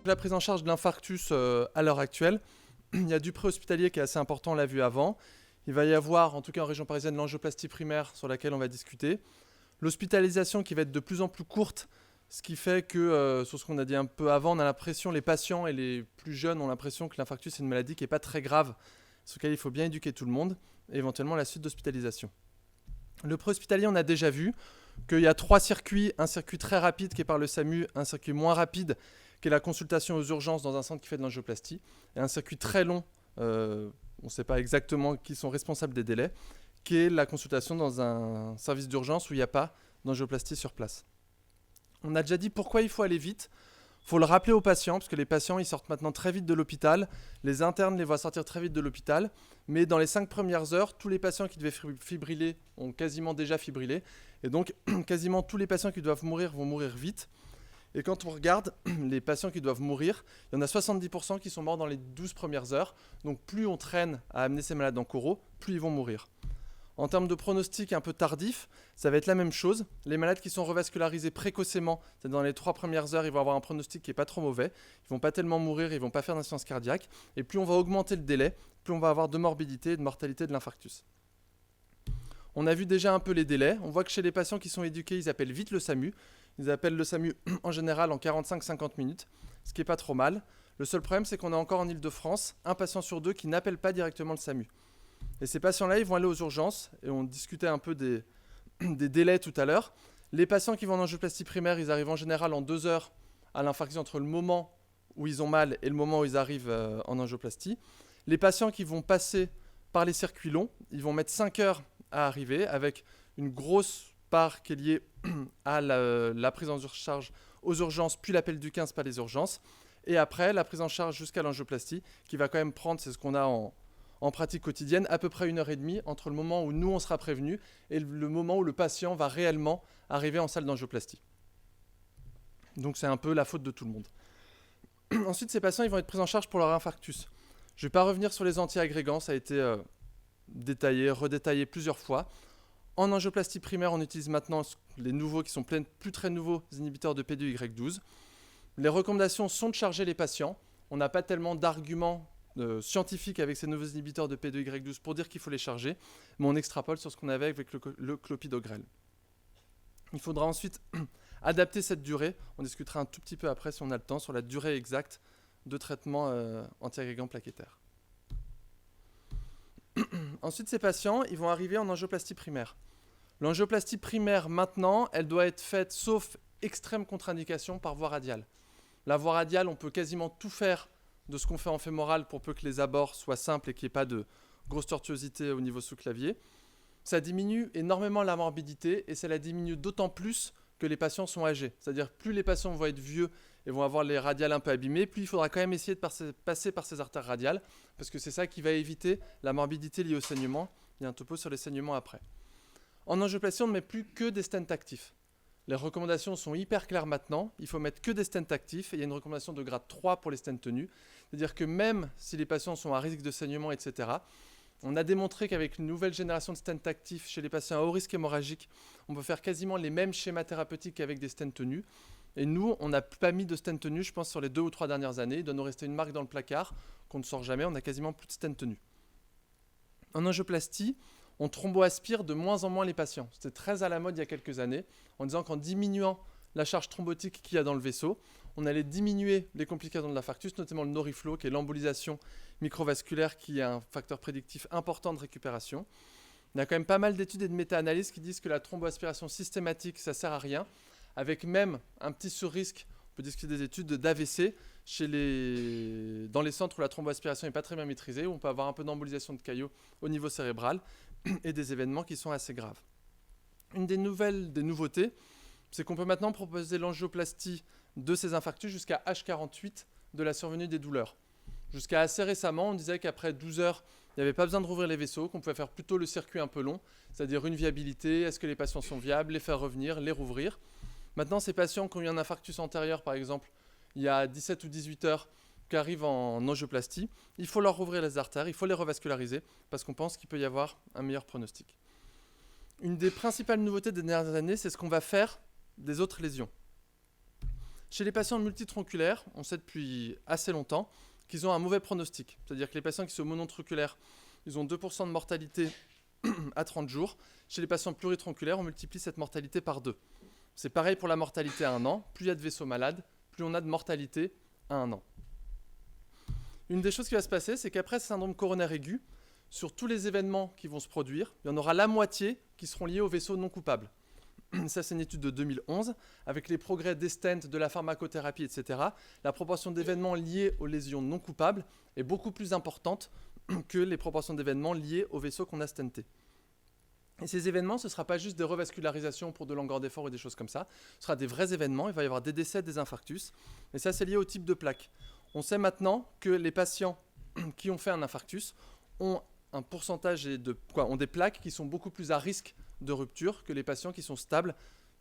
La prise en charge de l'infarctus à l'heure actuelle, il y a du préhospitalier qui est assez important, on l'a vu avant. Il va y avoir, en tout cas en région parisienne, l'angioplastie primaire sur laquelle on va discuter. L'hospitalisation qui va être de plus en plus courte, ce qui fait que, sur ce qu'on a dit un peu avant, on a l'impression, les patients et les plus jeunes ont l'impression que l'infarctus est une maladie qui n'est pas très grave, sur laquelle il faut bien éduquer tout le monde, et éventuellement la suite d'hospitalisation. Le préhospitalier, on a déjà vu qu'il y a 3 circuits, un circuit très rapide qui est par le SAMU, un circuit moins rapide qui est la consultation aux urgences dans un centre qui fait de l'angioplastie, et un circuit très long, on ne sait pas exactement qui sont responsables des délais, qui est la consultation dans un service d'urgence où il n'y a pas d'angioplastie sur place. On a déjà dit pourquoi il faut aller vite. Il faut le rappeler aux patients, parce que les patients ils sortent maintenant très vite de l'hôpital. Les internes les voient sortir très vite de l'hôpital. Mais dans les 5 premières heures, tous les patients qui devaient fibriller ont quasiment déjà fibrillé. Et donc, quasiment tous les patients qui doivent mourir vont mourir vite. Et quand on regarde les patients qui doivent mourir, il y en a 70% qui sont morts dans les 12 premières heures. Donc, plus on traîne à amener ces malades en coraux, plus ils vont mourir. En termes de pronostic un peu tardif, ça va être la même chose. Les malades qui sont revascularisés précocement, c'est-à-dire dans les 3 premières heures, ils vont avoir un pronostic qui n'est pas trop mauvais. Ils ne vont pas tellement mourir, ils ne vont pas faire d'insuffisance cardiaque. Et plus on va augmenter le délai, plus on va avoir de morbidité et de mortalité de l'infarctus. On a vu déjà un peu les délais. On voit que chez les patients qui sont éduqués, ils appellent vite le SAMU. Ils appellent le SAMU en général en 45-50 minutes, ce qui n'est pas trop mal. Le seul problème, c'est qu'on a encore en Ile-de-France un patient sur 2 qui n'appelle pas directement le SAMU. Et ces patients-là, ils vont aller aux urgences, et on discutait un peu des délais tout à l'heure. Les patients qui vont en angioplastie primaire, ils arrivent en général en 2 heures à l'infarctus entre le moment où ils ont mal et le moment où ils arrivent en angioplastie. Les patients qui vont passer par les circuits longs, ils vont mettre 5 heures à arriver, avec une grosse part qui est liée à la prise en charge aux urgences, puis l'appel du 15 par les urgences. Et après, la prise en charge jusqu'à l'angioplastie, qui va quand même prendre, c'est ce qu'on a en pratique quotidienne, à peu près 1h30 entre le moment où nous on sera prévenus et le moment où le patient va réellement arriver en salle d'angioplastie. Donc c'est un peu la faute de tout le monde. Ensuite, ces patients ils vont être pris en charge pour leur infarctus. Je ne vais pas revenir sur les antiagrégants, ça a été détaillé, redétaillé plusieurs fois. En angioplastie primaire, on utilise maintenant les nouveaux qui sont plus très nouveaux inhibiteurs de P2Y12. Les recommandations sont de charger les patients. On n'a pas tellement d'arguments scientifiques avec ces nouveaux inhibiteurs de P2Y12 pour dire qu'il faut les charger, mais on extrapole sur ce qu'on avait avec le clopidogrel. Il faudra ensuite adapter cette durée. On discutera un tout petit peu après, si on a le temps, sur la durée exacte de traitement antiagrégant plaquettaire. Ensuite, ces patients, ils vont arriver en angioplastie primaire. L'angioplastie primaire, maintenant, elle doit être faite, sauf extrême contre-indication, par voie radiale. La voie radiale, on peut quasiment tout faire de ce qu'on fait en fémoral pour peu que les abords soient simples et qu'il n'y ait pas de grosse tortuosité au niveau sous-clavier. Ça diminue énormément la morbidité et ça la diminue d'autant plus que les patients sont âgés. C'est-à-dire plus les patients vont être vieux et vont avoir les radiales un peu abîmées, plus il faudra quand même essayer de passer par ces artères radiales parce que c'est ça qui va éviter la morbidité liée au saignement. Il y a un topo sur les saignements après. En angioplastie, on ne met plus que des stents actifs. Les recommandations sont hyper claires maintenant. Il faut mettre que des stents actifs et il y a une recommandation de grade 3 pour les stents tenus. C'est-à-dire que même si les patients sont à risque de saignement, etc., on a démontré qu'avec une nouvelle génération de stents actifs chez les patients à haut risque hémorragique, on peut faire quasiment les mêmes schémas thérapeutiques qu'avec des stents tenus. Et nous, on n'a pas mis de stents tenus, je pense, sur les 2 ou 3 dernières années. Il doit nous rester une marque dans le placard qu'on ne sort jamais. On a quasiment plus de stents tenus. En angioplastie, on thromboaspire de moins en moins les patients. C'était très à la mode il y a quelques années, en disant qu'en diminuant la charge thrombotique qu'il y a dans le vaisseau, on allait diminuer les complications de l'infarctus, notamment le Noriflow, qui est l'embolisation microvasculaire, qui est un facteur prédictif important de récupération. Il y a quand même pas mal d'études et de méta-analyses qui disent que la thromboaspiration systématique, ça ne sert à rien, avec même un petit sur-risque, on peut discuter des études d'AVC, dans les centres où la thromboaspiration n'est pas très bien maîtrisée, où on peut avoir un peu d'embolisation de caillots au niveau cérébral, et des événements qui sont assez graves. Une des nouveautés, c'est qu'on peut maintenant proposer l'angioplastie de ces infarctus jusqu'à H48 de la survenue des douleurs. Jusqu'à assez récemment, on disait qu'après 12 heures, il n'y avait pas besoin de rouvrir les vaisseaux, qu'on pouvait faire plutôt le circuit un peu long, c'est-à-dire une viabilité, est-ce que les patients sont viables, les faire revenir, les rouvrir. Maintenant, ces patients qui ont eu un infarctus antérieur, par exemple, il y a 17 ou 18 heures, qui arrivent en angioplastie, il faut leur rouvrir les artères, il faut les revasculariser, parce qu'on pense qu'il peut y avoir un meilleur pronostic. Une des principales nouveautés des dernières années, c'est ce qu'on va faire des autres lésions. Chez les patients multitronculaires, on sait depuis assez longtemps qu'ils ont un mauvais pronostic. C'est-à-dire que les patients qui sont monotronculaires, ils ont 2% de mortalité à 30 jours. Chez les patients pluritronculaires, on multiplie cette mortalité par 2. C'est pareil pour la mortalité à 1 an. Plus il y a de vaisseaux malades, plus on a de mortalité à 1 an. Une des choses qui va se passer, c'est qu'après ce syndrome coronaire aigu, sur tous les événements qui vont se produire, il y en aura la moitié qui seront liés aux vaisseaux non coupables. Ça, c'est une étude de 2011. Avec les progrès des stents, de la pharmacothérapie, etc., la proportion d'événements liés aux lésions non coupables est beaucoup plus importante que les proportions d'événements liés aux vaisseaux qu'on a stentés. Et ces événements, ce ne sera pas juste des revascularisations pour de longueur d'effort ou des choses comme ça. Ce sera des vrais événements. Il va y avoir des décès, des infarctus. Et ça, c'est lié au type de plaque. On sait maintenant que les patients qui ont fait un infarctus ont un pourcentage ont des plaques qui sont beaucoup plus à risque de rupture que les patients qui sont stables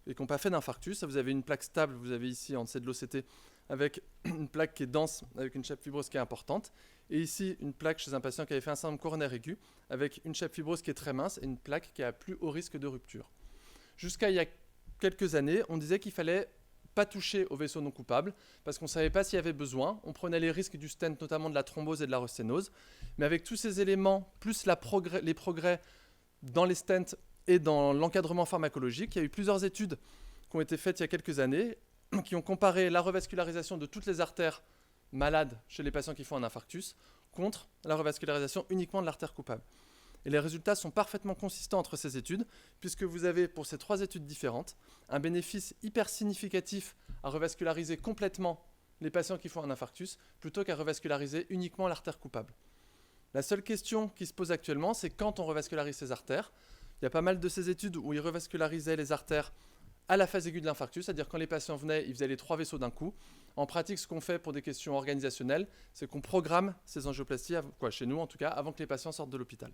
et qui n'ont pas fait d'infarctus. Vous avez une plaque stable, vous avez ici en dessous de l'OCT, avec une plaque qui est dense, avec une chape fibreuse qui est importante. Et ici, une plaque chez un patient qui avait fait un syndrome coronaire aigu, avec une chape fibreuse qui est très mince et une plaque qui est à plus haut risque de rupture. Jusqu'à il y a quelques années, on disait qu'il fallait pas toucher aux vaisseaux non coupables, parce qu'on ne savait pas s'il y avait besoin. On prenait les risques du stent, notamment de la thrombose et de la resténose. Mais avec tous ces éléments, plus les progrès dans les stents et dans l'encadrement pharmacologique, il y a eu plusieurs études qui ont été faites il y a quelques années, qui ont comparé la revascularisation de toutes les artères malades chez les patients qui font un infarctus contre la revascularisation uniquement de l'artère coupable. Et les résultats sont parfaitement consistants entre ces études, puisque vous avez, pour ces 3 études différentes, un bénéfice hyper significatif à revasculariser complètement les patients qui font un infarctus, plutôt qu'à revasculariser uniquement l'artère coupable. La seule question qui se pose actuellement, c'est quand on revascularise ces artères. Il y a pas mal de ces études où ils revascularisaient les artères à la phase aiguë de l'infarctus, c'est-à-dire quand les patients venaient, ils faisaient les 3 vaisseaux d'un coup. En pratique, ce qu'on fait pour des questions organisationnelles, c'est qu'on programme ces angioplasties, chez nous en tout cas, avant que les patients sortent de l'hôpital.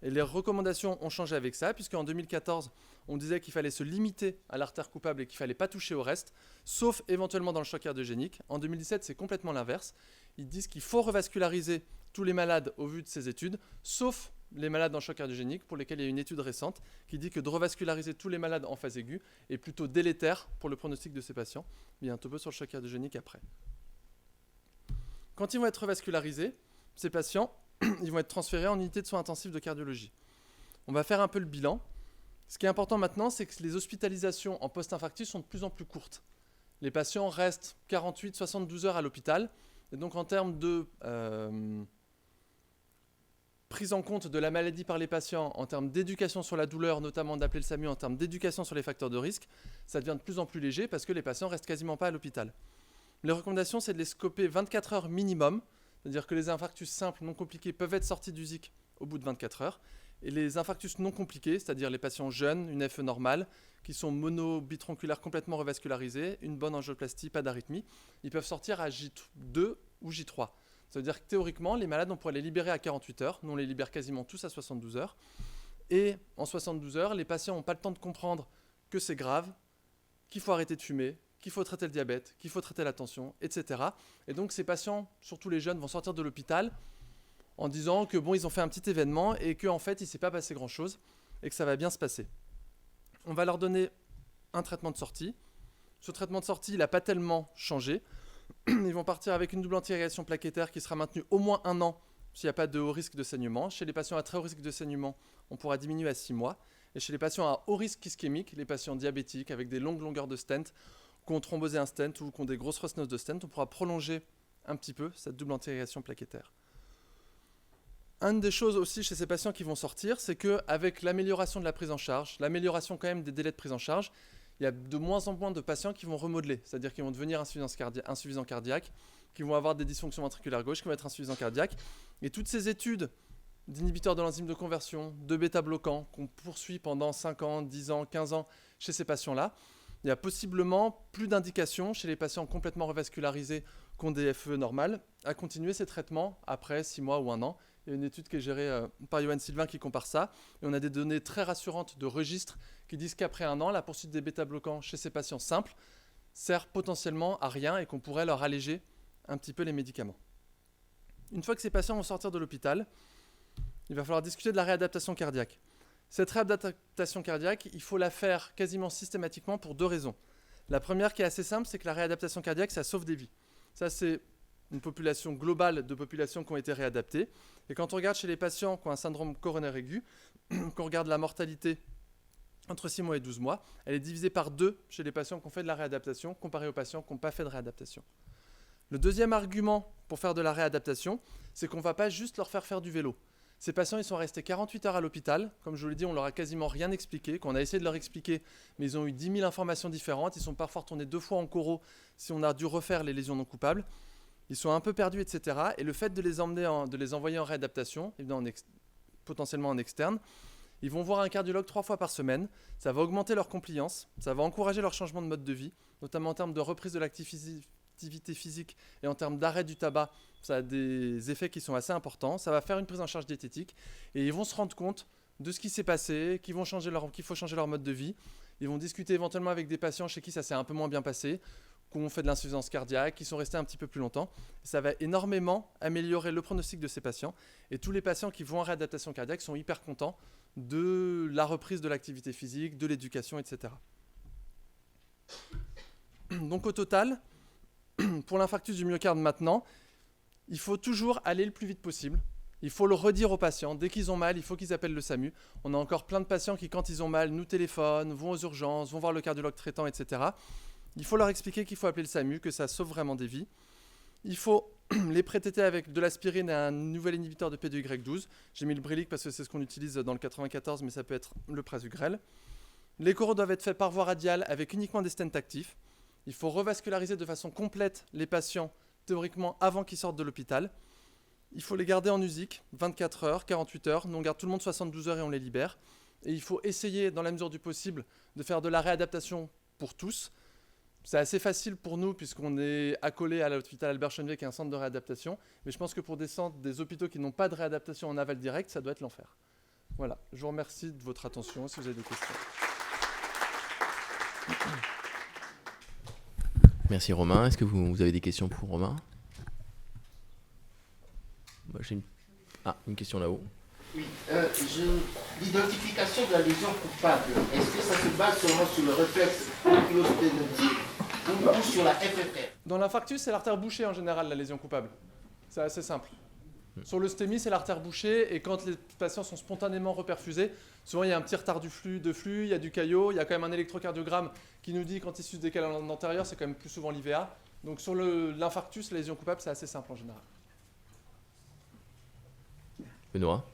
Et les recommandations ont changé avec ça, puisqu'en 2014, on disait qu'il fallait se limiter à l'artère coupable et qu'il ne fallait pas toucher au reste, sauf éventuellement dans le choc cardiogénique. En 2017, c'est complètement l'inverse. Ils disent qu'il faut revasculariser tous les malades au vu de ces études, sauf les malades en choc cardiogénique, pour lesquels il y a une étude récente qui dit que de revasculariser tous les malades en phase aiguë est plutôt délétère pour le pronostic de ces patients. Il y a un topo sur le choc cardiogénique après. Quand ils vont être revascularisés, ces patients, ils vont être transférés en unité de soins intensifs de cardiologie. On va faire un peu le bilan. Ce qui est important maintenant, c'est que les hospitalisations en post-infarctus sont de plus en plus courtes. Les patients restent 48-72 heures à l'hôpital. Et donc en termes de prise en compte de la maladie par les patients, en termes d'éducation sur la douleur, notamment d'appeler le SAMU, en termes d'éducation sur les facteurs de risque, ça devient de plus en plus léger parce que les patients restent quasiment pas à l'hôpital. Les recommandations, c'est de les scoper 24 heures minimum, c'est-à-dire que les infarctus simples non compliqués peuvent être sortis du ZIC au bout de 24 heures. Et les infarctus non compliqués, c'est-à-dire les patients jeunes, une FE normale, qui sont mono-bitronculaires complètement revascularisés, une bonne angioplastie, pas d'arythmie, ils peuvent sortir à J2 ou J3. Ça veut dire que théoriquement, les malades, on pourrait les libérer à 48 heures. Nous, on les libère quasiment tous à 72 heures. Et en 72 heures, les patients n'ont pas le temps de comprendre que c'est grave, qu'il faut arrêter de fumer, qu'il faut traiter le diabète, qu'il faut traiter la tension, etc. Et donc, ces patients, surtout les jeunes, vont sortir de l'hôpital en disant que ils ont fait un petit événement et qu'en fait, il ne s'est pas passé grand-chose et que ça va bien se passer. On va leur donner un traitement de sortie. Ce traitement de sortie, il n'a pas tellement changé. Ils vont partir avec une double anti-irrigation plaquettaire qui sera maintenue au moins 1 an s'il n'y a pas de haut risque de saignement. Chez les patients à très haut risque de saignement, on pourra diminuer à 6 mois. Et chez les patients à haut risque ischémique, les patients diabétiques avec des longues longueurs de stent, qui ont thrombosé un stent ou qui ont des grosses restenoses de stent, on pourra prolonger un petit peu cette double anti-irrigation plaquettaire. Une des choses aussi chez ces patients qui vont sortir, c'est qu'avec l'amélioration de la prise en charge, l'amélioration quand même des délais de prise en charge, il y a de moins en moins de patients qui vont remodeler, c'est-à-dire qu'ils vont devenir insuffisants cardiaques, qui vont avoir des dysfonctions ventriculaires gauche, qui vont être insuffisants cardiaques. Et toutes ces études d'inhibiteurs de l'enzyme de conversion, de bêta-bloquants, qu'on poursuit pendant 5 ans, 10 ans, 15 ans chez ces patients-là, il y a possiblement plus d'indications chez les patients complètement revascularisés qui ont des FE normales à continuer ces traitements après 6 mois ou 1 an. Il y a une étude qui est gérée par Johan Sylvain qui compare ça. Et on a des données très rassurantes de registres qui disent qu'après 1 an, la poursuite des bêta-bloquants chez ces patients simples sert potentiellement à rien et qu'on pourrait leur alléger un petit peu les médicaments. Une fois que ces patients vont sortir de l'hôpital, il va falloir discuter de la réadaptation cardiaque. Cette réadaptation cardiaque, il faut la faire quasiment systématiquement pour 2 raisons. La première qui est assez simple, c'est que la réadaptation cardiaque, ça sauve des vies. Ça, c'est une population globale de populations qui ont été réadaptées. Et quand on regarde chez les patients qui ont un syndrome coronaire aigu, qu'on regarde la mortalité entre 6 mois et 12 mois, elle est divisée par 2 chez les patients qui ont fait de la réadaptation, comparée aux patients qui n'ont pas fait de réadaptation. Le deuxième argument pour faire de la réadaptation, c'est qu'on ne va pas juste leur faire du vélo. Ces patients, ils sont restés 48 heures à l'hôpital. Comme je vous l'ai dit, on leur a quasiment rien expliqué, qu'on a essayé de leur expliquer, mais ils ont eu 10 000 informations différentes. Ils sont parfois retournés 2 fois en coraux si on a dû refaire les lésions non coupables. Ils sont un peu perdus, etc. Et le fait de les envoyer en réadaptation, évidemment potentiellement en externe, ils vont voir un cardiologue 3 fois par semaine. Ça va augmenter leur compliance, ça va encourager leur changement de mode de vie, notamment en termes de reprise de l'activité physique et en termes d'arrêt du tabac. Ça a des effets qui sont assez importants. Ça va faire une prise en charge diététique et ils vont se rendre compte de ce qui s'est passé, qu'il faut changer leur mode de vie. Ils vont discuter éventuellement avec des patients chez qui ça s'est un peu moins bien passé, qui ont fait de l'insuffisance cardiaque, qui sont restés un petit peu plus longtemps. Ça va énormément améliorer le pronostic de ces patients. Et tous les patients qui vont en réadaptation cardiaque sont hyper contents de la reprise de l'activité physique, de l'éducation, etc. Donc au total, pour l'infarctus du myocarde maintenant, il faut toujours aller le plus vite possible. Il faut le redire aux patients. Dès qu'ils ont mal, il faut qu'ils appellent le SAMU. On a encore plein de patients qui, quand ils ont mal, nous téléphonent, vont aux urgences, vont voir le cardiologue traitant, etc. Il faut leur expliquer qu'il faut appeler le SAMU, que ça sauve vraiment des vies. Il faut les pré-traiter avec de l'aspirine et un nouvel inhibiteur de P2Y12. J'ai mis le Brilic parce que c'est ce qu'on utilise dans le 94, mais ça peut être le Prasugrel. Les coraux doivent être faits par voie radiale avec uniquement des stents actifs. Il faut revasculariser de façon complète les patients, théoriquement avant qu'ils sortent de l'hôpital. Il faut les garder en USIC, 24 heures, 48 heures. Nous, on garde tout le monde 72 heures et on les libère. Et il faut essayer, dans la mesure du possible, de faire de la réadaptation pour tous. C'est assez facile pour nous puisqu'on est accolé à l'hôpital Albert Chenevier qui est un centre de réadaptation. Mais je pense que pour des hôpitaux qui n'ont pas de réadaptation en aval direct, ça doit être l'enfer. Voilà, je vous remercie de votre attention si vous avez des questions. Merci Romain. Est-ce que vous avez des questions pour Romain ? J'ai une question là-haut. Oui, l'identification de la lésion coupable, est-ce que ça se base seulement sur le réflexe oculosténotique ou sur la FFR ? Dans l'infarctus, c'est l'artère bouchée en général, la lésion coupable. C'est assez simple. Sur le STEMI, c'est l'artère bouchée et quand les patients sont spontanément reperfusés, souvent il y a un petit retard de flux, il y a du caillot, il y a quand même un électrocardiogramme qui nous dit quand il se décale à l'antérieur, c'est quand même plus souvent l'IVA. Donc sur l'infarctus, la lésion coupable, c'est assez simple en général. Benoît ?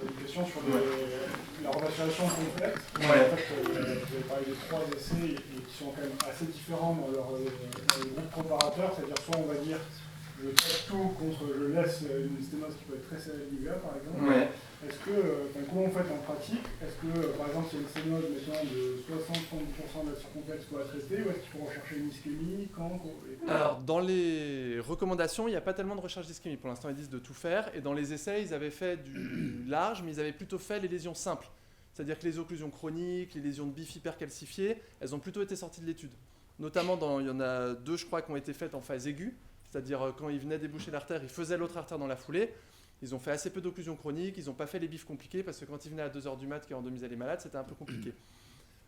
Une question sur la revascularisation complète. Ouais. En fait, vous avez parlé de 3 essais qui sont quand même assez différents dans les groupes comparateurs. C'est-à-dire soit on va dire je traite tout contre je laisse une sténose qui peut être très serrée de l'IVA par exemple. Ouais. Est-ce que, comment vous faites en pratique ? Est-ce que par exemple s'il y a une sténose maintenant de 60-70% de la circonflexe pour la traiter ou est-ce qu'il faut rechercher une ischémie Alors, dans les recommandations, il n'y a pas tellement de recherche d'ischémie. Pour l'instant, ils disent de tout faire. Et dans les essais, ils avaient fait du large, mais ils avaient plutôt fait les lésions simples. C'est-à-dire que les occlusions chroniques, les lésions de bif hypercalcifiées, elles ont plutôt été sorties de l'étude. Notamment, il y en a 2, je crois, qui ont été faites en phase aiguë. C'est-à-dire, quand ils venaient déboucher l'artère, ils faisaient l'autre artère dans la foulée. Ils ont fait assez peu d'occlusions chroniques. Ils n'ont pas fait les bifs compliqués parce que quand ils venaient à 2h du mat, qui randomisaient les malades, c'était un peu compliqué.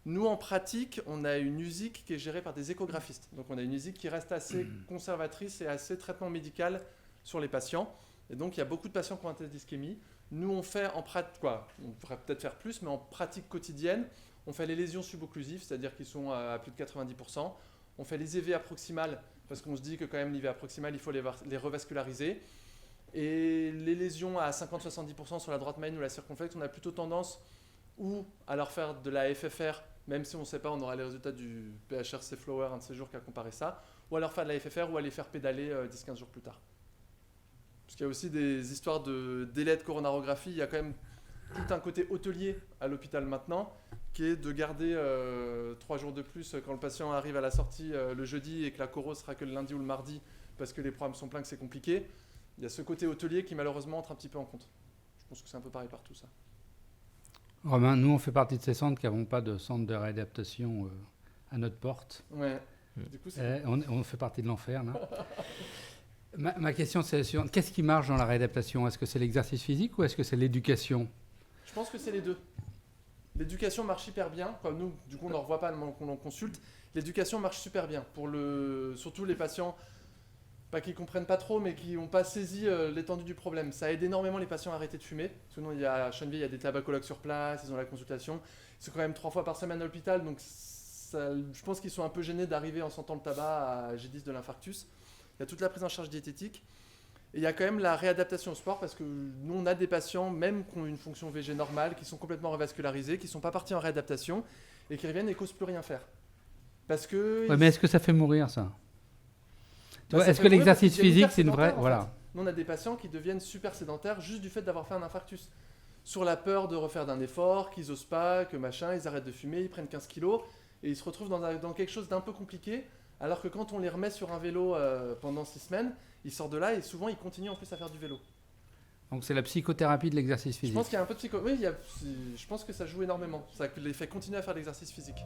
Nous, en pratique, on a une USIC qui est gérée par des échographistes. Donc, on a une USIC qui reste assez conservatrice et assez traitement médical sur les patients. Et donc, il y a beaucoup de patients qui ont un test d'ischémie. Nous, on fait en pratique, on pourrait peut-être faire plus, mais en pratique quotidienne, on fait les lésions subocclusives, c'est-à-dire qu'ils sont à plus de 90%. On fait les EVA proximales, parce qu'on se dit que quand même, l'IVA proximale, il faut les revasculariser. Et les lésions à 50-70% sur la droite main ou la circonflexe, on a plutôt tendance ou à leur faire de la FFR, même si on ne sait pas, on aura les résultats du PHRC Flower, un de ces jours qui a comparé ça, ou à leur faire de la FFR ou à les faire pédaler 10-15 jours plus tard. Parce qu'il y a aussi des histoires de délai de coronarographie, il y a quand même tout un côté hôtelier à l'hôpital maintenant, qui est de garder 3 jours de plus quand le patient arrive à la sortie le jeudi et que la coro sera que le lundi ou le mardi, parce que les programmes sont pleins, que c'est compliqué. Il y a ce côté hôtelier qui malheureusement entre un petit peu en compte. Je pense que c'est un peu pareil partout ça. Romain, nous on fait partie de ces centres qui n'avons pas de centre de réadaptation à notre porte. Ouais. Du coup, on fait partie de l'enfer là. Ma question c'est la suivante. Qu'est-ce qui marche dans la réadaptation ? Est-ce que c'est l'exercice physique ou est-ce que c'est l'éducation ? Je pense que c'est les deux. l'éducation marche hyper bien. Quoi, nous, du coup, on n'en revoit pas qu'on en consulte. L'éducation marche super bien pour surtout les patients, pas qui comprennent pas trop, mais qui n'ont pas saisi l'étendue du problème. Ça aide énormément les patients à arrêter de fumer. Sinon, à Chennevières, il y a des tabacologues sur place, ils ont la consultation. Ils sont quand même 3 fois par semaine à l'hôpital, donc je pense qu'ils sont un peu gênés d'arriver en sentant le tabac à G10 de l'infarctus. Il y a toute la prise en charge diététique. Et il y a quand même la réadaptation au sport, parce que nous, on a des patients, même qui ont une fonction VG normale, qui sont complètement revascularisés, qui ne sont pas partis en réadaptation, et qui reviennent et n'osent plus rien faire. Parce que... Ouais, mais est-ce que ça fait mourir, ça? Bah, ça est-ce fait que mourir l'exercice parce qu'ils deviennent physique, c'est une hyper vraie... sédentaires, en Voilà. fait. Nous, on a des patients qui deviennent super sédentaires juste du fait d'avoir fait un infarctus. Sur la peur de refaire d'un effort, qu'ils n'osent pas, que machin, ils arrêtent de fumer, ils prennent 15 kilos, et ils se retrouvent dans quelque chose d'un peu compliqué, alors que quand on les remet sur un vélo pendant 6 semaines, ils sortent de là et souvent ils continuent en plus à faire du vélo. Donc c'est la psychothérapie de l'exercice Je physique. pense qu'il y a un peu de psycho... Oui, je pense que ça joue énormément. Ça les fait continuer à faire de l'exercice physique.